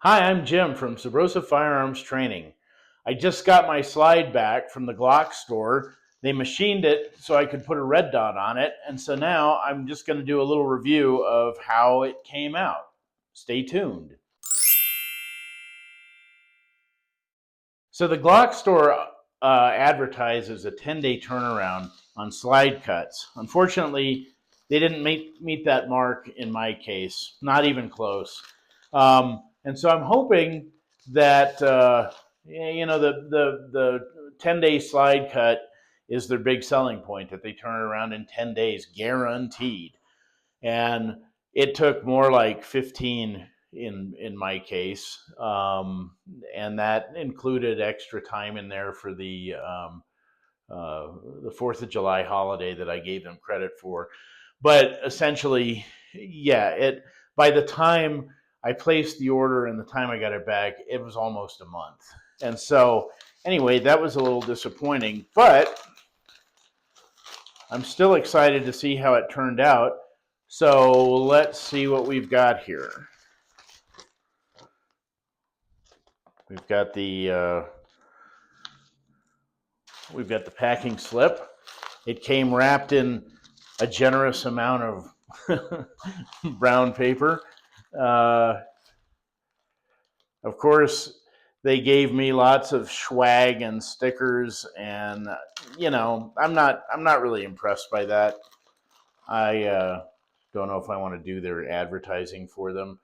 Hi, I'm Jim from Subrosa Firearms Training. I just got my slide back from the Glock Store. They machined it so I could put a red dot on it, and so now I'm just going to do a little review of how it came out. Stay tuned. So the Glock Store advertises a 10-day turnaround on slide cuts. Unfortunately, they didn't meet that mark in my case, not even close. And so I'm hoping that the 10-day slide cut is their big selling point, that they turn it around in 10 days, guaranteed. And it took more like 15 in my case, and that included extra time in there for the 4th of July holiday that I gave them credit for. But essentially, yeah, it by the time I placed the order and the time I got it back, it was almost a month. And so, anyway, that was a little disappointing, but I'm still excited to see how it turned out. So let's see what we've got here. We've got the packing slip. It came wrapped in a generous amount of brown paper. Uh, of course, they gave me lots of swag and stickers, and I'm not really impressed by that. I don't know if I want to do their advertising for them.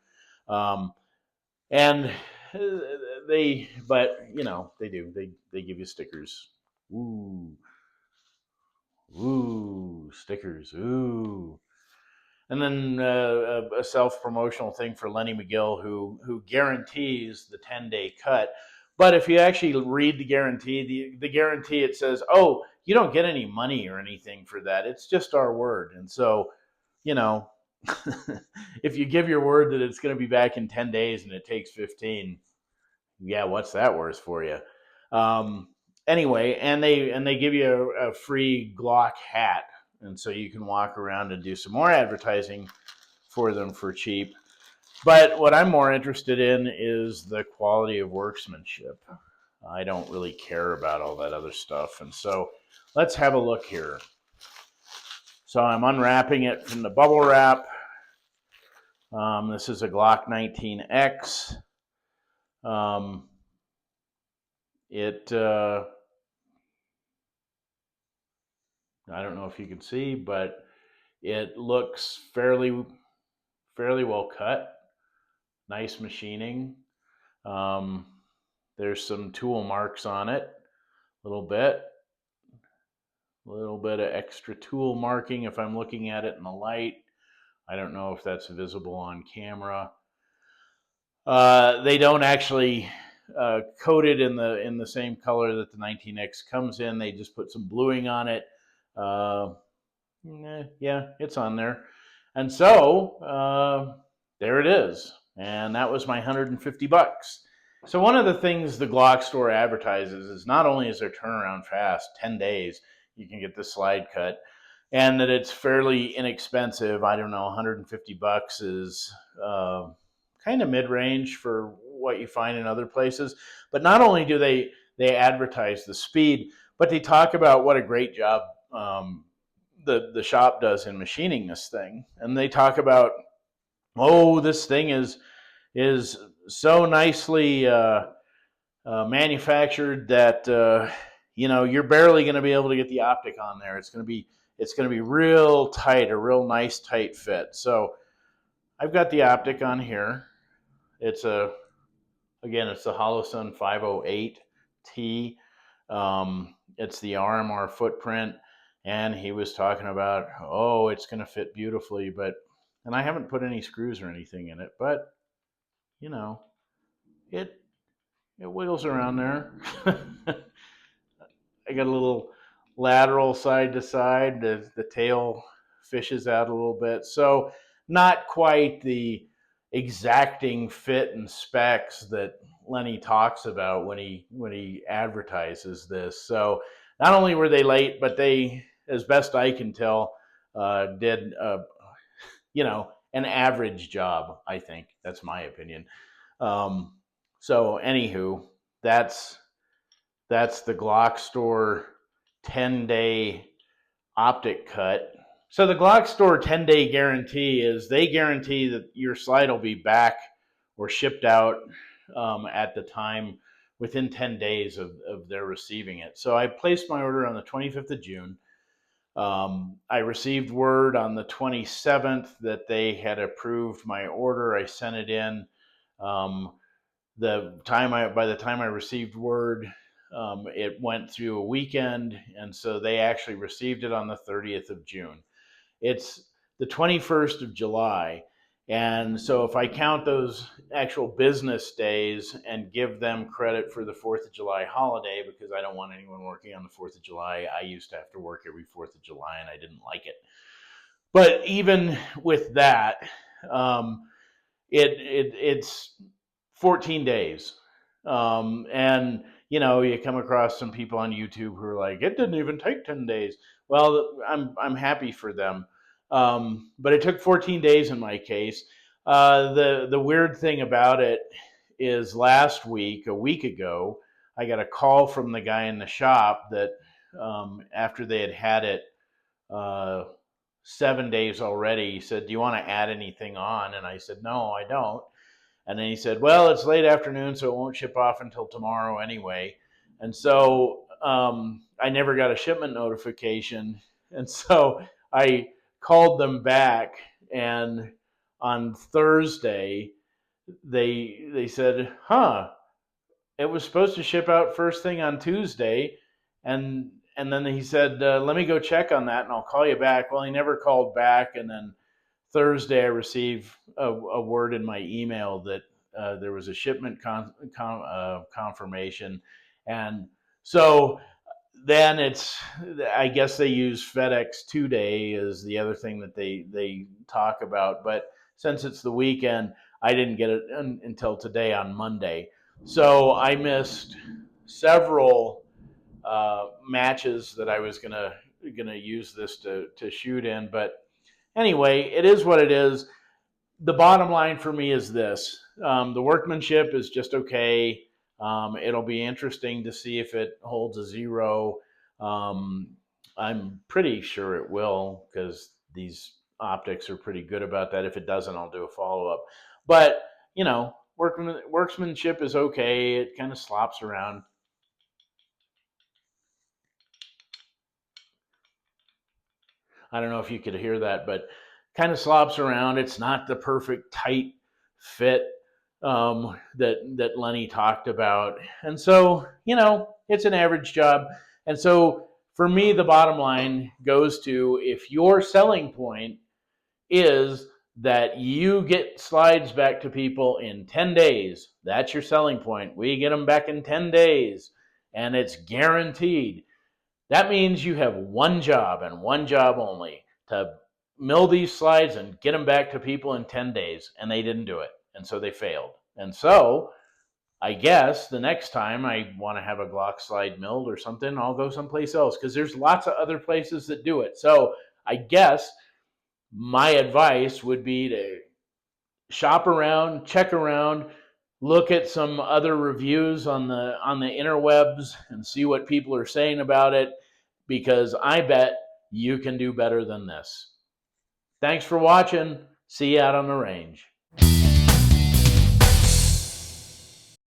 Um, and but they do. They give you stickers. Ooh, ooh, stickers. Ooh. And then a self-promotional thing for Lenny McGill, who guarantees the 10-day cut. But if you actually read the guarantee, the guarantee, it says, oh, you don't get any money or anything for that. It's just our word. And so, you know, if you give your word that it's going to be back in 10 days and it takes 15, yeah, what's that worth for you? Um, anyway, and they give you a free Glock hat, and so you can walk around and do some more advertising for them for cheap. But what I'm more interested in is the quality of workmanship. I don't really care about all that other stuff, and so let's have a look here. So I'm unwrapping it from the bubble wrap. This is a Glock 19X. It I don't know if you can see, but it looks fairly well cut. Nice machining. Um, there's some tool marks on it, a little bit of extra tool marking if I'm looking at it in the light. I don't know if that's visible on camera. They don't actually coat it in the same color that the 19X comes in. They just put some bluing on it. Uh, yeah, it's on there. And so there it is. And that was my $150. So one of the things the Glock Store advertises is not only is their turnaround fast, 10 days, you can get the slide cut, and that it's fairly inexpensive. I don't know, $150 is kind of mid-range for what you find in other places. But not only do they advertise the speed, but they talk about what a great job the shop does in machining this thing. And they talk about, oh, this thing is so nicely manufactured that you're barely going to be able to get the optic on there. It's going to be real tight, a real nice tight fit. So I've got the optic on here. It's it's the Holosun 508T. It's the RMR footprint, and he was talking about, oh, it's going to fit beautifully, and I haven't put any screws or anything in it, but you know, it it wiggles around there. I got a little lateral side to side. The tail fishes out a little bit, so not quite the exacting fit and specs that Lenny talks about when he advertises this. So not only were they late, but they, as best I can tell, did an average job. I think that's my opinion. So anywho, that's the Glock Store 10-day Optic cut. So the Glock Store 10-day guarantee is they guarantee that your slide will be back or shipped out at the time within 10 days of their receiving it. So I placed my order on the 25th of June. I received word on the 27th that they had approved my order. I sent it in. By the time I received word, it went through a weekend, and so they actually received it on the 30th of June. It's the 21st of July. And so if I count those actual business days and give them credit for the 4th of July holiday, because I don't want anyone working on the 4th of July. I used to have to work every 4th of July and I didn't like it. But even with that, um, it's 14 days. And you come across some people on YouTube who are like, it didn't even take 10 days. Well, I'm happy for them. But it took 14 days in my case. The weird thing about it is last week, a week ago, I got a call from the guy in the shop that after they had it uh, 7 days already, he said, do you want to add anything on? And I said, no, I don't. And then he said, well, it's late afternoon, so it won't ship off until tomorrow anyway. And so I never got a shipment notification. And so I called them back, and on Thursday, they said, it was supposed to ship out first thing on Tuesday. And then he said, let me go check on that, and I'll call you back. Well, he never called back, and then Thursday, I received a word in my email that there was a shipment confirmation. And so then I guess they use FedEx 2-day is the other thing that they talk about. But since it's the weekend, I didn't get it until today on Monday. So I missed several matches that I was gonna use this to shoot in. But anyway, it is what it is. The bottom line for me is this. The workmanship is just okay. It'll be interesting to see if it holds a 0. I'm pretty sure it will, because these optics are pretty good about that. If it doesn't, I'll do a follow-up. But, workmanship is okay. It kind of slops around. I don't know if you could hear that, but kind of slops around. It's not the perfect tight fit that Lenny talked about. And so, it's an average job. And so for me, the bottom line goes to, if your selling point is that you get slides back to people in 10 days, that's your selling point. We get them back in 10 days and it's guaranteed. That means you have one job and one job only, to mill these slides and get them back to people in 10 days. And they didn't do it. And so they failed. And so I guess the next time I want to have a Glock slide milled or something, I'll go someplace else, because there's lots of other places that do it. So I guess my advice would be to shop around, check around, look at some other reviews on the interwebs and see what people are saying about it, because I bet you can do better than this. Thanks for watching. See you out on the range.